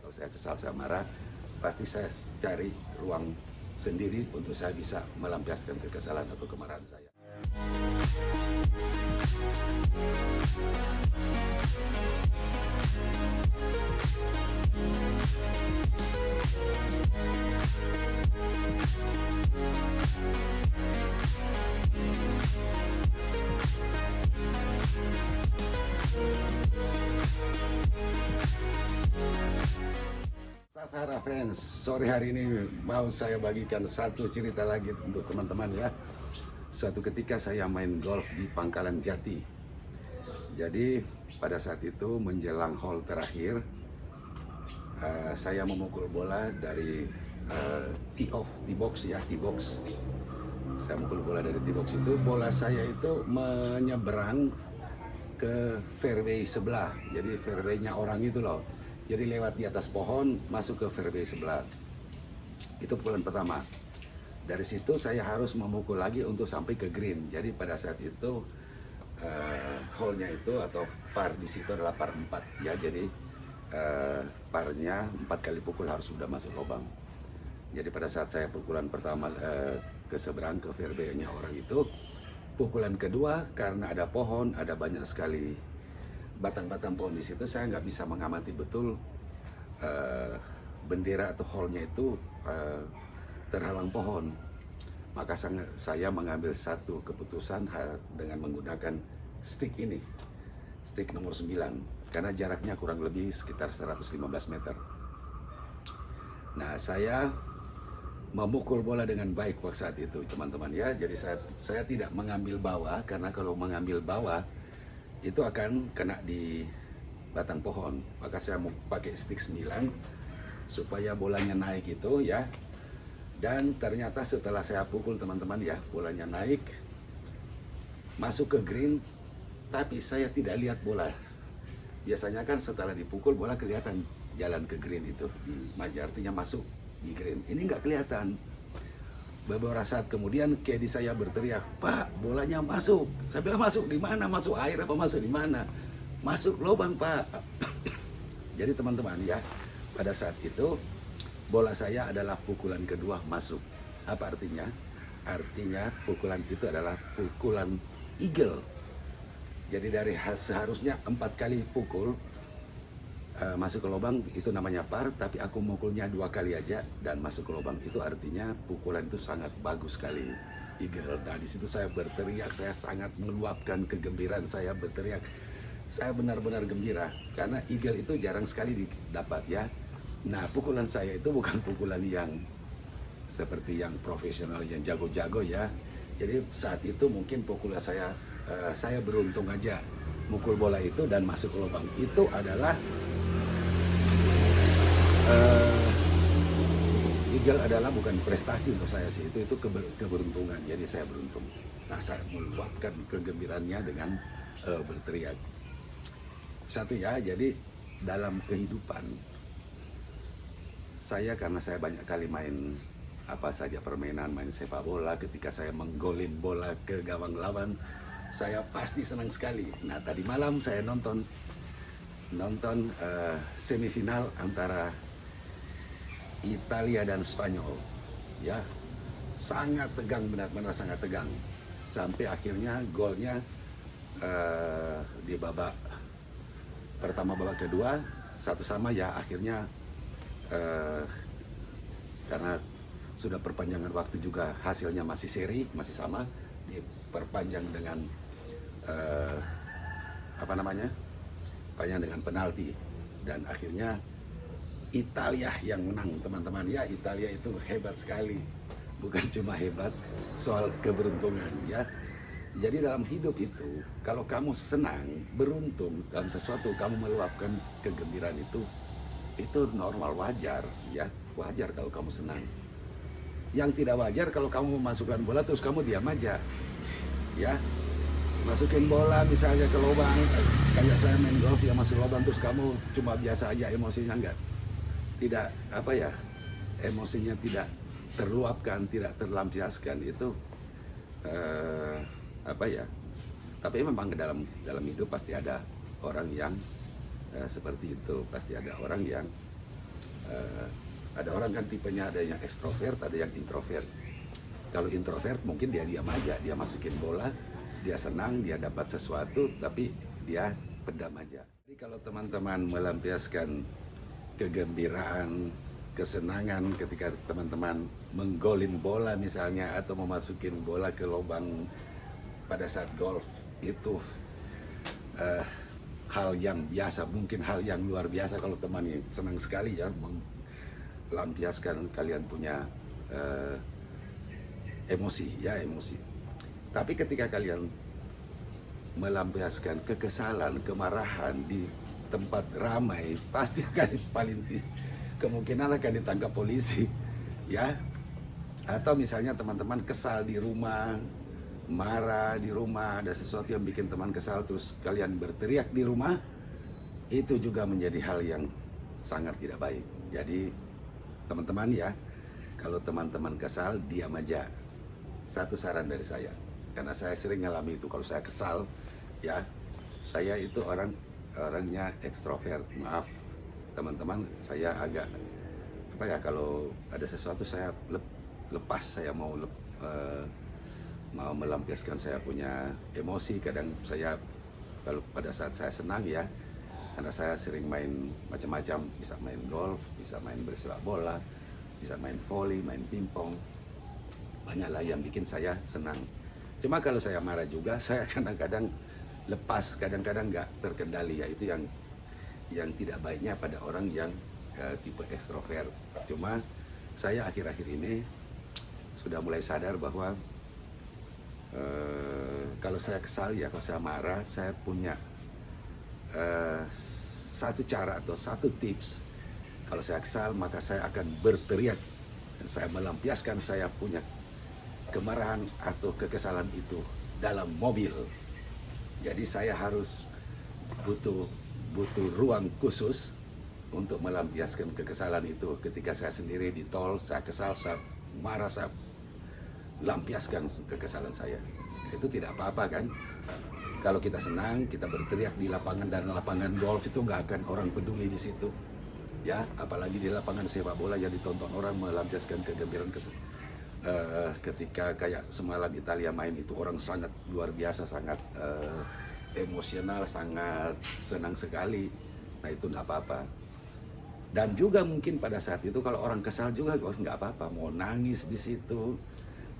Kalau saya kesal, saya marah, pasti saya cari ruang sendiri untuk saya bisa melampiaskan kekesalan atau kemarahan saya. Sasara fans, sore hari ini mau saya bagikan satu cerita lagi untuk teman-teman ya. Suatu ketika saya main golf di Pangkalan Jati. Jadi pada saat itu menjelang hole terakhir, saya memukul bola dari tee off, tee box ya, tee box. Saya mukul bola dari tee box itu, bola saya itu menyeberang ke fairway sebelah. Jadi fairway-nya orang itu loh. Jadi lewat di atas pohon masuk ke fairway sebelah. Itu pukulan pertama. Dari situ saya harus memukul lagi untuk sampai ke green. Jadi pada saat itu hole-nya itu atau par di situ adalah par 4 ya. Jadi parnya 4 kali pukul harus sudah masuk lubang. Jadi pada saat saya pukulan pertama ke seberang ke fairway-nya orang itu, pukulan kedua karena ada pohon, ada banyak sekali batang-batang pohon di situ, saya nggak bisa mengamati betul bendera atau hole-nya itu terhalang pohon. Maka saya mengambil satu keputusan dengan menggunakan stick ini, stick nomor 9, karena jaraknya kurang lebih sekitar 115 meter. Nah, saya memukul bola dengan baik waktu saat itu, teman-teman ya. Jadi saya tidak mengambil bawah, karena kalau mengambil bawah itu akan kena di batang pohon. Maka saya mau pakai stick 9 supaya bolanya naik itu ya. Dan ternyata setelah saya pukul, teman-teman ya, bolanya naik masuk ke green, tapi saya tidak lihat bola. Biasanya kan setelah dipukul bola kelihatan jalan ke green itu, artinya masuk di green. Ini nggak kelihatan. Beberapa saat kemudian caddy saya berteriak, "Pak, bolanya masuk." Saya bilang, "Masuk di mana? Masuk air apa masuk di mana?" "Masuk lubang, Pak." Jadi teman-teman ya, pada saat itu bola saya adalah pukulan kedua masuk. Apa artinya? Artinya pukulan itu adalah pukulan eagle. Jadi dari seharusnya 4 kali pukul masuk ke lubang itu namanya par, tapi aku mukulnya 2 kali aja dan masuk ke lubang. Itu artinya pukulan itu sangat bagus sekali, eagle. Nah di situ saya berteriak, saya sangat meluapkan kegembiraan saya, berteriak. Saya benar-benar gembira karena eagle itu jarang sekali didapat ya. Nah pukulan saya itu bukan pukulan yang seperti yang profesional yang jago-jago ya. Jadi saat itu mungkin pukulan saya beruntung aja mukul bola itu dan masuk ke lubang. Itu adalah eagle adalah bukan prestasi untuk saya sih, itu keberuntungan. Jadi saya beruntung. Nah saya meluapkan kegembiraannya dengan berteriak. Satu ya, jadi dalam kehidupan saya, karena saya banyak kali main apa saja permainan, main sepak bola, ketika saya menggolin bola ke gawang lawan, saya pasti senang sekali. Nah tadi malam saya nonton semifinal antara Italia dan Spanyol ya, sangat tegang, benar-benar sangat tegang, sampai akhirnya golnya di babak pertama, babak kedua 1-1 ya. Akhirnya karena sudah perpanjangan waktu juga, hasilnya masih seri, masih sama, diperpanjang dengan dengan penalti, dan akhirnya Italia yang menang, teman-teman ya. Italia itu hebat sekali, bukan cuma hebat soal keberuntungan ya. Jadi dalam hidup itu, kalau kamu senang, beruntung dalam sesuatu, kamu meluapkan kegembiraan itu normal, wajar ya, wajar kalau kamu senang. Yang tidak wajar kalau kamu memasukkan bola terus kamu diam aja ya. Masukin bola misalnya ke lubang, kayak saya main golf ya, masuk lubang terus kamu cuma biasa aja, emosinya tidak emosinya tidak terluapkan, tidak terlampiaskan, itu tapi memang dalam hidup pasti ada orang yang seperti itu, pasti ada orang yang Eh, ada orang kan tipenya, ada yang ekstrovert, ada yang introvert. Kalau introvert mungkin dia diam aja, dia masukin bola, dia senang, dia dapat sesuatu, tapi dia pendam aja. Jadi kalau teman-teman melampiaskan kegembiraan, kesenangan ketika teman-teman menggolin bola misalnya, atau memasukin bola ke lubang pada saat golf, itu eh, hal yang biasa, mungkin hal yang luar biasa kalau teman yang senang sekali ya melampiaskan kalian punya eh, emosi ya, emosi. Tapi ketika kalian melampiaskan kekesalan, kemarahan di tempat ramai, pasti akan kemungkinan akan ditangkap polisi ya. Atau misalnya teman-teman kesal di rumah, marah di rumah, ada sesuatu yang bikin teman kesal, terus kalian berteriak di rumah, itu juga menjadi hal yang sangat tidak baik. Jadi teman-teman ya, kalau teman-teman kesal, diam aja. Satu saran dari saya, karena saya sering ngalami itu. Kalau saya kesal ya, saya itu orangnya ekstrovert, maaf teman-teman, saya agak apa ya, kalau ada sesuatu saya lepas, saya mau melampiaskan saya punya emosi. Kadang saya kalau pada saat saya senang ya, karena saya sering main macam-macam, bisa main golf, bisa main bersepak bola, bisa main volley, main pingpong, banyaklah yang bikin saya senang. Cuma kalau saya marah juga, saya kadang-kadang lepas, kadang-kadang nggak terkendali, ya itu yang tidak baiknya pada orang yang tipe ekstrovert. Cuma saya akhir-akhir ini sudah mulai sadar bahwa kalau saya kesal ya, kalau saya marah, saya punya satu cara atau satu tips. Kalau saya kesal, maka saya akan berteriak dan saya melampiaskan saya punya kemarahan atau kekesalan itu dalam mobil. Jadi saya harus butuh ruang khusus untuk melampiaskan kekesalan itu. Ketika saya sendiri di tol, saya kesal, saya marah, saya lampiaskan kekesalan saya. Itu tidak apa-apa kan? Kalau kita senang, kita berteriak di lapangan, dan lapangan golf itu nggak akan orang peduli di situ. Ya, apalagi di lapangan sepak bola yang ditonton orang melampiaskan kegembiraan ketika kayak semalam Italia main, itu orang sangat luar biasa, sangat emosional, sangat senang sekali. Nah itu nggak apa-apa. Dan juga mungkin pada saat itu kalau orang kesal juga nggak apa-apa, mau nangis di situ.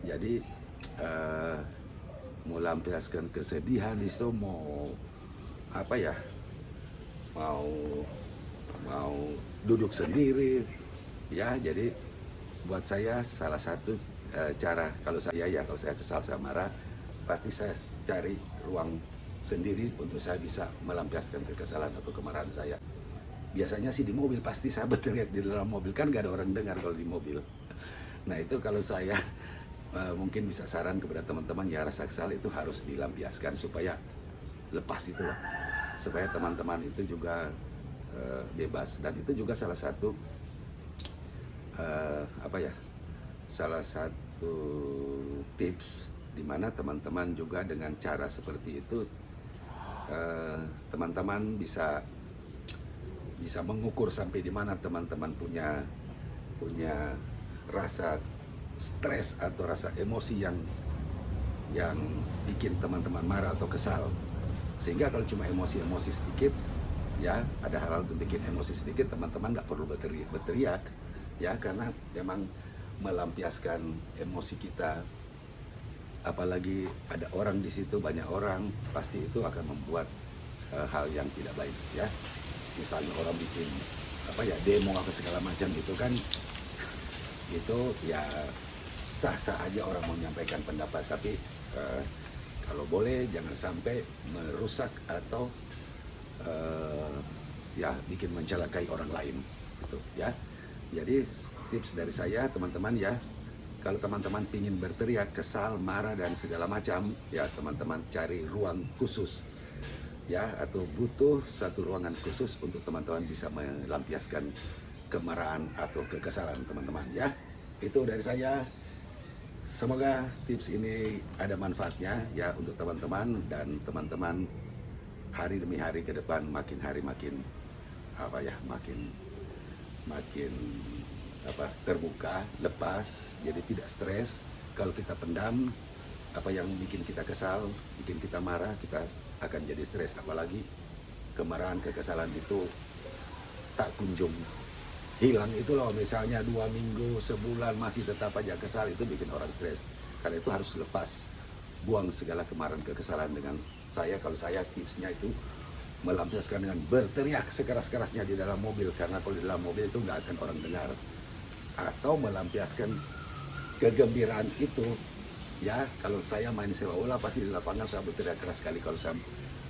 Jadi mau lampiaskan kesedihan di situ, mau apa ya, mau duduk sendiri ya. Jadi buat saya salah satu cara, kalau saya kesal, saya marah, pasti saya cari ruang sendiri untuk saya bisa melampiaskan kekesalan atau kemarahan saya. Biasanya sih di mobil, pasti saya berteriak di dalam mobil, kan gak ada orang dengar kalau di mobil. Nah itu kalau saya mungkin bisa saran kepada teman-teman ya, rasa kesal itu harus dilampiaskan supaya lepas itu lah, supaya teman-teman itu juga bebas. Dan itu juga salah satu salah satu tips di mana teman-teman juga dengan cara seperti itu teman-teman bisa mengukur sampai di mana teman-teman punya rasa stres atau rasa emosi yang bikin teman-teman marah atau kesal. Sehingga kalau cuma emosi sedikit ya, ada hal-hal untuk bikin emosi sedikit, teman-teman nggak perlu berteriak ya, karena memang melampiaskan emosi kita, apalagi ada orang di situ, banyak orang, pasti itu akan membuat hal yang tidak baik ya. Misalnya orang bikin demo apa segala macam itu kan, itu ya sah-sah aja orang mau menyampaikan pendapat, tapi kalau boleh jangan sampai merusak atau ya bikin mencelakai orang lain gitu ya. Jadi tips dari saya teman-teman ya, kalau teman-teman ingin berteriak, kesal, marah dan segala macam ya, teman-teman cari ruang khusus ya, atau butuh satu ruangan khusus untuk teman-teman bisa melampiaskan kemarahan atau kekesalan teman-teman ya. Itu dari saya. Semoga tips ini ada manfaatnya ya untuk teman-teman, dan teman-teman hari demi hari ke depan makin hari makin semakin terbuka, lepas, jadi tidak stres. Kalau kita pendam apa yang bikin kita kesal, bikin kita marah, kita akan jadi stres. Apalagi kemarahan, kekesalan itu tak kunjung hilang itu loh. Misalnya 2 minggu, sebulan masih tetap aja kesal, itu bikin orang stres. Karena itu harus lepas, buang segala kemarahan, kekesalan. Dengan saya, kalau saya tipsnya itu melampiaskan dengan berteriak sekeras-kerasnya di dalam mobil, karena kalau di dalam mobil itu nggak akan orang dengar. Atau melampiaskan kegembiraan itu, ya kalau saya main sepak bola pasti di lapangan saya berteriak keras sekali kalau saya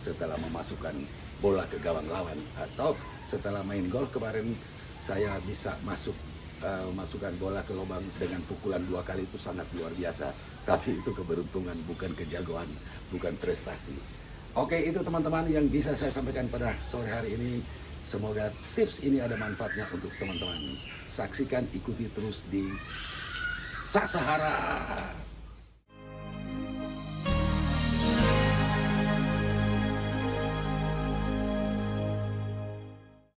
setelah memasukkan bola ke gawang lawan, atau setelah main gol kemarin saya bisa masukkan bola ke lubang dengan pukulan 2 kali, itu sangat luar biasa. Tapi itu keberuntungan, bukan kejagoan, bukan prestasi. Oke, itu teman-teman yang bisa saya sampaikan pada sore hari ini. Semoga tips ini ada manfaatnya untuk teman-teman. Saksikan, ikuti terus di Sasahara.